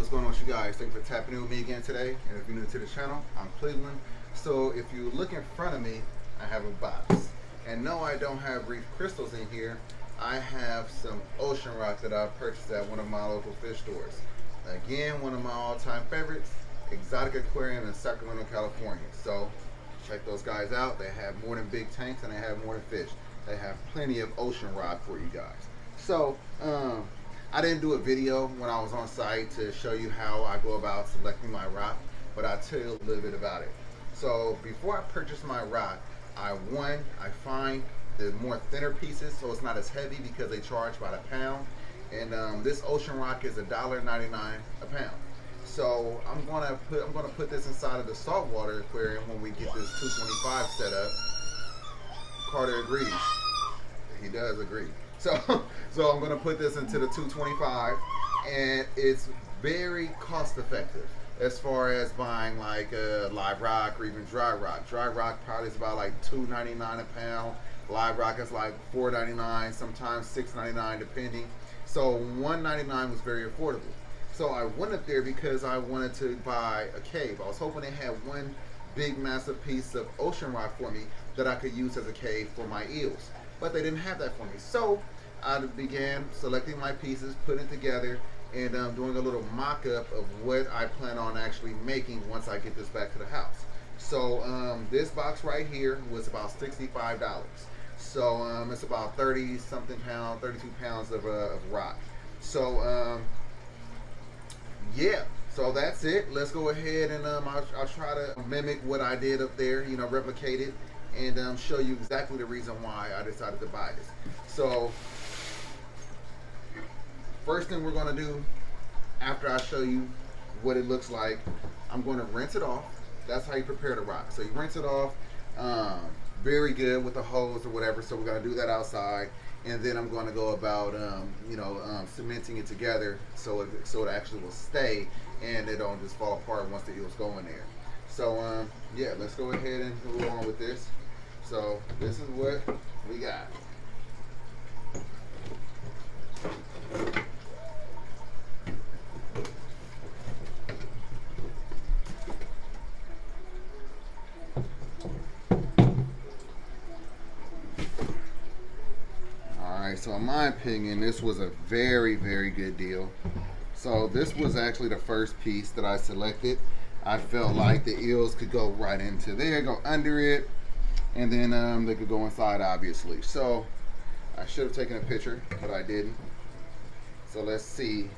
What's going on with you guys? Thanks for tapping in with me again today. And if you're new to the channel, I'm Cleveland. So if you look in front of me, I have a box. And no, I don't have reef crystals in here. I have some ocean rock that I purchased at one of my local fish stores. Again, one of my all-time favorites, Exotic Aquarium in Sacramento, California. So check those guys out. They have more than big tanks and they have more than fish. They have plenty of ocean rock for you guys. So I didn't do a video when I was on site to show you how I go about selecting my rock, but I'll tell you a little bit about it. So before I purchase my rock, I find the more thinner pieces so it's not as heavy because they charge by the pound. And this ocean rock is $1.99 a pound. So I'm gonna put this inside of the saltwater aquarium when we get this 225 set up. Carter agrees. He does agree. So I'm gonna put this into the 225, and it's very cost effective as far as buying like live rock or even dry rock. Dry rock probably is about like $2.99 a pound. Live rock is like $4.99, sometimes $6.99 depending. So $1.99 was very affordable. So I went up there because I wanted to buy a cave. I was hoping they had one big massive piece of ocean rock for me that I could use as a cave for my eels. But they didn't have that for me. So I began selecting my pieces, putting it together, and doing a little mock-up of what I plan on actually making once I get this back to the house. So this box right here was about $65. So it's about 30 something pounds, 32 pounds of rock. So yeah, so that's it. Let's go ahead and I'll try to mimic what I did up there, you know, replicate it, and show you exactly the reason why I decided to buy this. So first thing we're going to do after I show you what it looks like, I'm going to rinse it off. That's how you prepare the rock. So you rinse it off very good with a hose or whatever. So we're going to do that outside, and then I'm going to go about cementing it together so it actually will stay and it don't just fall apart once the eels go in there. So yeah, let's go ahead and move on with this. So this is what we got. So in my opinion, this was a very, very good deal. So this was actually the first piece that I selected. I felt like the eels could go right into there, go under it, and then they could go inside, obviously. So I should have taken a picture, but I didn't. So let's see.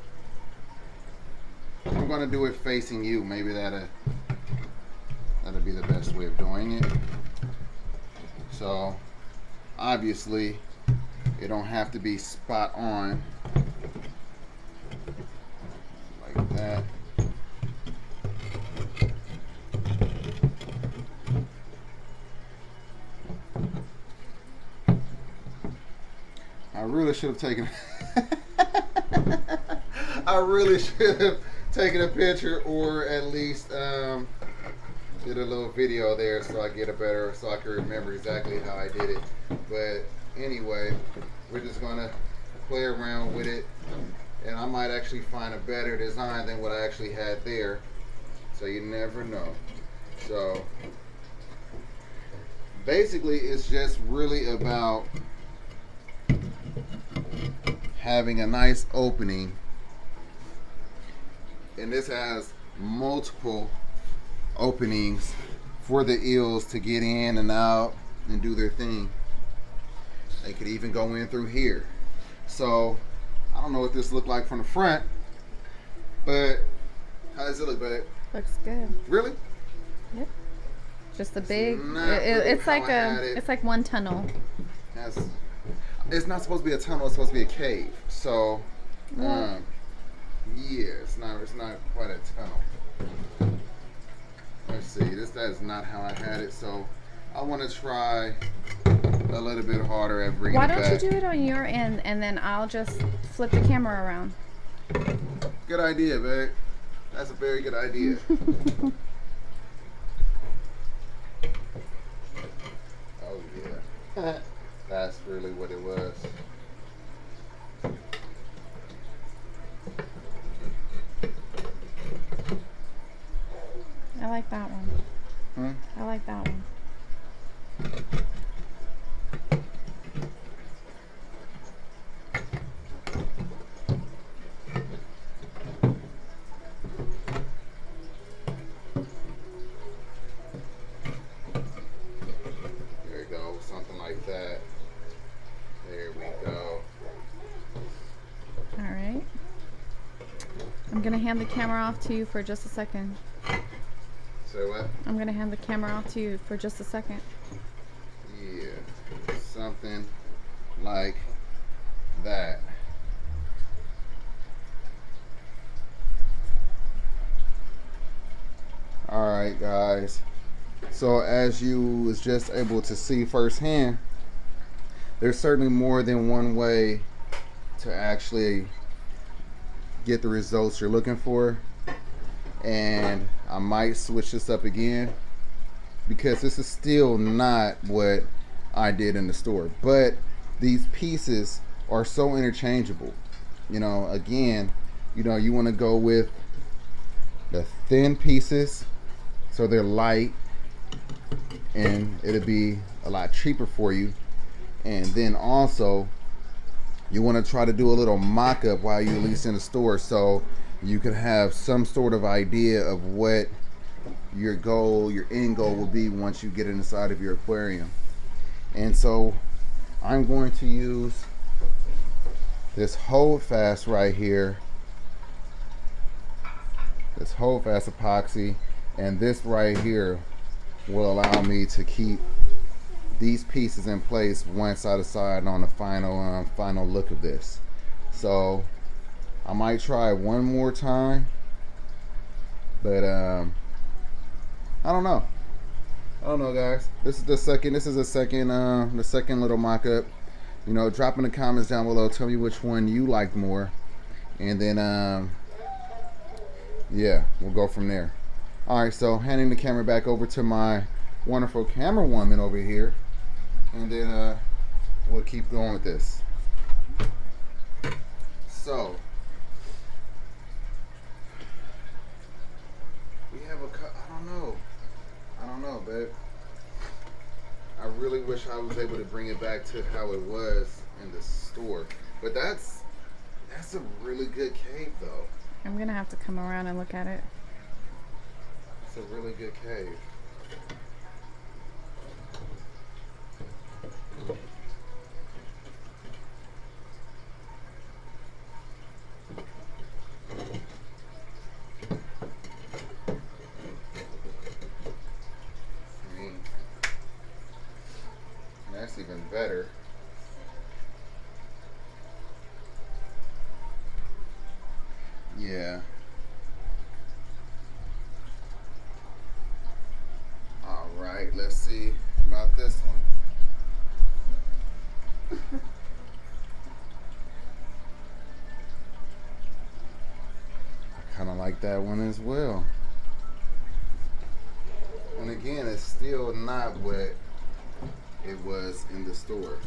I'm gonna do it facing you. Maybe that'll be the best way of doing it. So obviously, it don't have to be spot on like that. I really should have taken I really should have taken a picture, or at least did a little video there so I can remember exactly how I did it. But anyway, we're just gonna play around with it, and I might actually find a better design than what I actually had there, so you never know. So basically it's just really about having a nice opening, and this has multiple openings for the eels to get in and out and do their thing. They could even go in through here. So I don't know what this looked like from the front, but how does it look, babe? Looks good. Really? Yep. Just a big. It's like one tunnel. It's not supposed to be a tunnel. It's supposed to be a cave. So yeah, it's not quite a tunnel. Let's see. That is not how I had it. So I want to try a little bit harder at bringing it back. Why don't you do it on your end, and then I'll just flip the camera around. Good idea, babe. That's a very good idea. Oh yeah. That's really what it was. like that. There we go. All right. I'm gonna hand the camera off to you for just a second. Say what? I'm gonna hand the camera off to you for just a second. Yeah, something like that. All right, guys. So as you was just able to see firsthand, there's certainly more than one way to actually get the results you're looking for. And I might switch this up again because this is still not what I did in the store. But these pieces are so interchangeable. You know, again, you know, you want to go with the thin pieces so they're light and it'll be a lot cheaper for you. And then also you want to try to do a little mock-up while you're at least in the store, so you can have some sort of idea of what your goal, your end goal will be once you get inside of your aquarium. And so I'm going to use this Hold Fast right here, this Hold Fast Epoxy, and this right here will allow me to keep these pieces in place once I decide on the final look of this. So I might try one more time, but I don't know. Guys. This is the second little mock-up. You know, drop in the comments down below, tell me which one you liked more, and then yeah, we'll go from there. All right, so handing the camera back over to my wonderful camera woman over here, and then we'll keep going with this. So we have I don't know, babe. I really wish I was able to bring it back to how it was in the store, but that's a really good cave though. I'm gonna have to come around and look at it. It's a really good cave. That's even better. Yeah. All right, let's see about this one. I kind of like that one as well. And again, it's still not what it was in the store.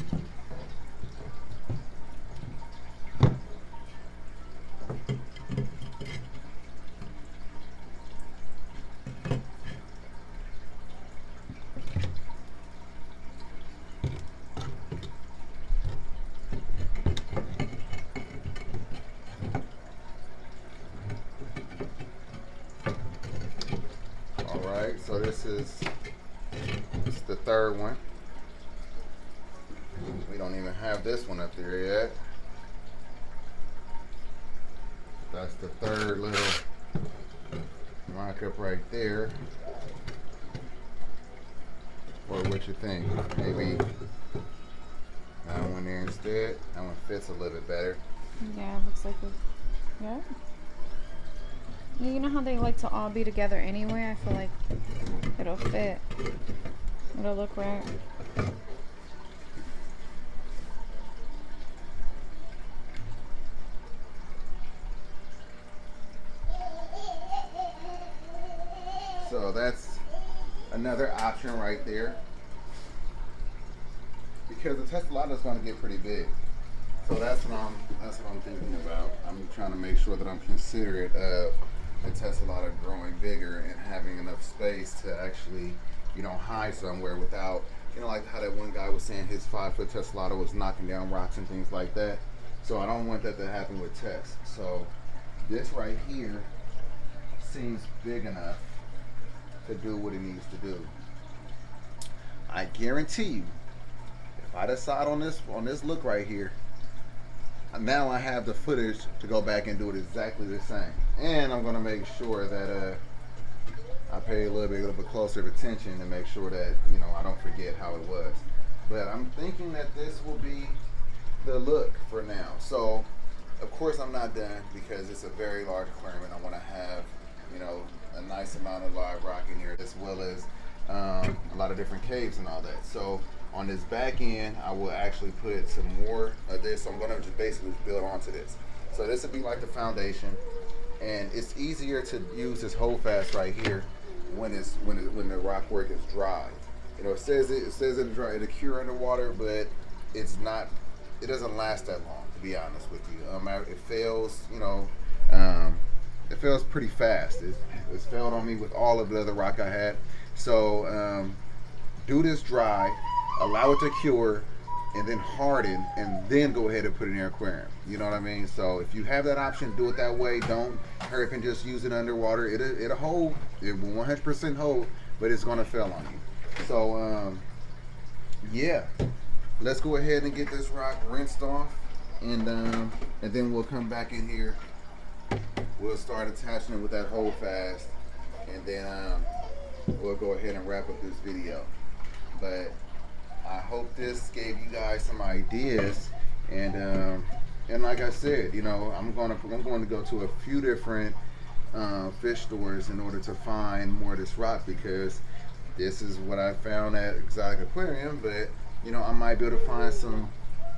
All right, so this is the third one. We don't even have this one up there yet. That's the third little mock-up right there. Or what you think? Maybe that one there instead. That one fits a little bit better. Yeah, it looks like it. Yeah. You know how they like to all be together anyway? I feel like it'll fit. It'll look right. So that's another option right there. Because the Saltwater is going to get pretty big. So that's what I'm thinking about. I'm trying to make sure that I'm considerate of the Saltwater growing bigger and having enough space to actually, you know, hide somewhere without, you know, like how that one guy was saying his 5-foot Saltwater was knocking down rocks and things like that. So I don't want that to happen with Tess. So this right here seems big enough to do what it needs to do. I guarantee you, if I decide on this look right here, now I have the footage to go back and do it exactly the same. And I'm gonna make sure that I pay a little bit of a closer attention to make sure that, you know, I don't forget how it was. But I'm thinking that this will be the look for now. So of course I'm not done because it's a very large aquarium and I want to have, you know, a nice amount of live rock in here, as well as a lot of different caves and all that. So on this back end, I will actually put some more of this. I'm going to just basically build onto this. So this will be like the foundation, and it's easier to use this Hold Fast right here when the Rockwork is dry. You know, it says it'll dry, it'll cure underwater, but it's not. It doesn't last that long, to be honest with you. It fails. You know, it fails pretty fast. It's failed on me with all of the other rock I had. So do this dry, allow it to cure, and then harden, and then go ahead and put it in your aquarium. You know what I mean? So if you have that option, do it that way. Don't hurry up and just use it underwater. It'll hold. It will 100% hold, but it's gonna fail on you. So yeah, let's go ahead and get this rock rinsed off, and then we'll come back in here. We'll start attaching it with that Hold Fast, and then we'll go ahead and wrap up this video. But I hope this gave you guys some ideas, and like I said, you know, I'm going to go to a few different fish stores in order to find more of this rock, because this is what I found at Exotic Aquarium, but you know, I might be able to find some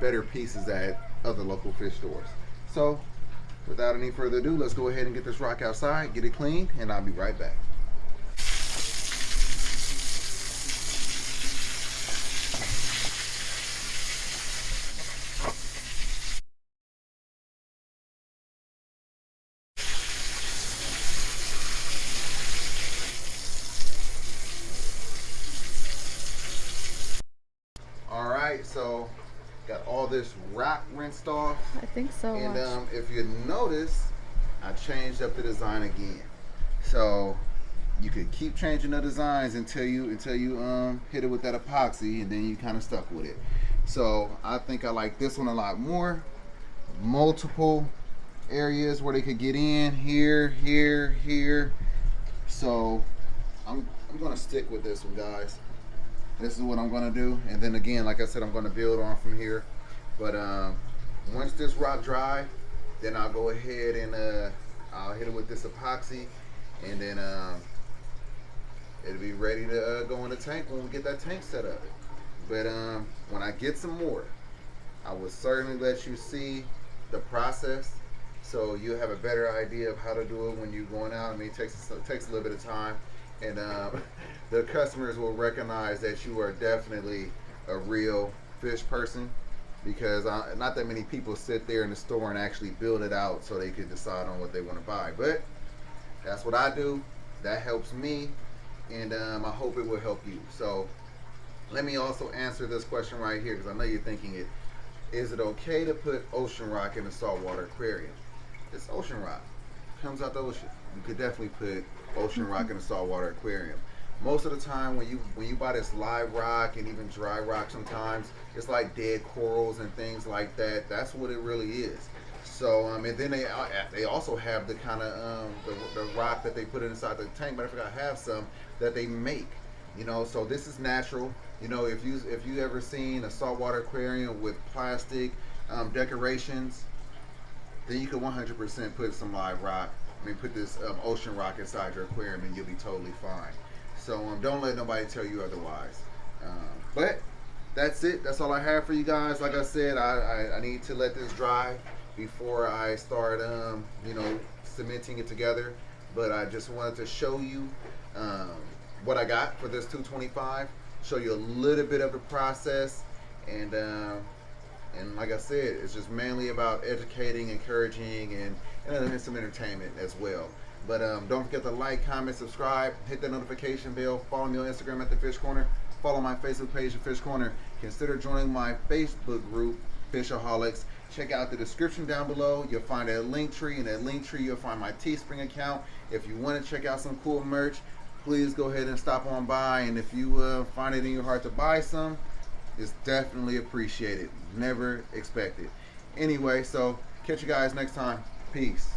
better pieces at other local fish stores. So without any further ado, let's go ahead and get this rock outside, get it cleaned, and I'll be right back. Alright, so got all this rock rinsed off. I think so. And if you notice, I changed up the design again. So you could keep changing the designs until you hit it with that epoxy, and then you kind of stuck with it. So I think I like this one a lot more. Multiple areas where they could get in, here. So I'm gonna stick with this one, guys. This is what I'm gonna do, and then again, like I said, I'm gonna build on from here. But once this rock dry, then I'll go ahead and I'll hit it with this epoxy, and then it'll be ready to go in the tank when we get that tank set up. But when I get some more, I will certainly let you see the process, so you have a better idea of how to do it when you're going out. I mean, it takes a little bit of time, and the customers will recognize that you are definitely a real fish person, because not that many people sit there in the store and actually build it out so they could decide on what they want to buy. But that's what I do. That helps me, and I hope it will help you. So let me also answer this question right here, because I know you're thinking it. Is it okay to put ocean rock in a saltwater aquarium? It's ocean rock. It comes out the ocean. You could definitely put ocean rock in a saltwater aquarium. Most of the time when you buy this live rock, and even dry rock sometimes, it's like dead corals and things like that. That's what it really is. So and then they also have the kind of the rock that they put inside the tank. Matter of fact, I have some that they make. You know, so this is natural. You know, if you ever seen a saltwater aquarium with plastic decorations, then you can 100% put some live rock. I mean, put this ocean rock inside your aquarium, and you'll be totally fine. So don't let nobody tell you otherwise. But that's it. That's all I have for you guys. Like I said, I need to let this dry before I start, you know, cementing it together. But I just wanted to show you what I got for this 225. Show you a little bit of the process, and like I said, it's just mainly about educating, encouraging, and some entertainment as well. But don't forget to like, comment, subscribe, hit that notification bell, follow me on Instagram at The Fish Corner, follow my Facebook page, The Fish Corner. Consider joining my Facebook group, Fishaholics. Check out the description down below. You'll find a link tree. In that link tree, you'll find my Teespring account. If you want to check out some cool merch, please go ahead and stop on by. And if you find it in your heart to buy some, is definitely appreciated. Never expected. Anyway, so catch you guys next time. Peace.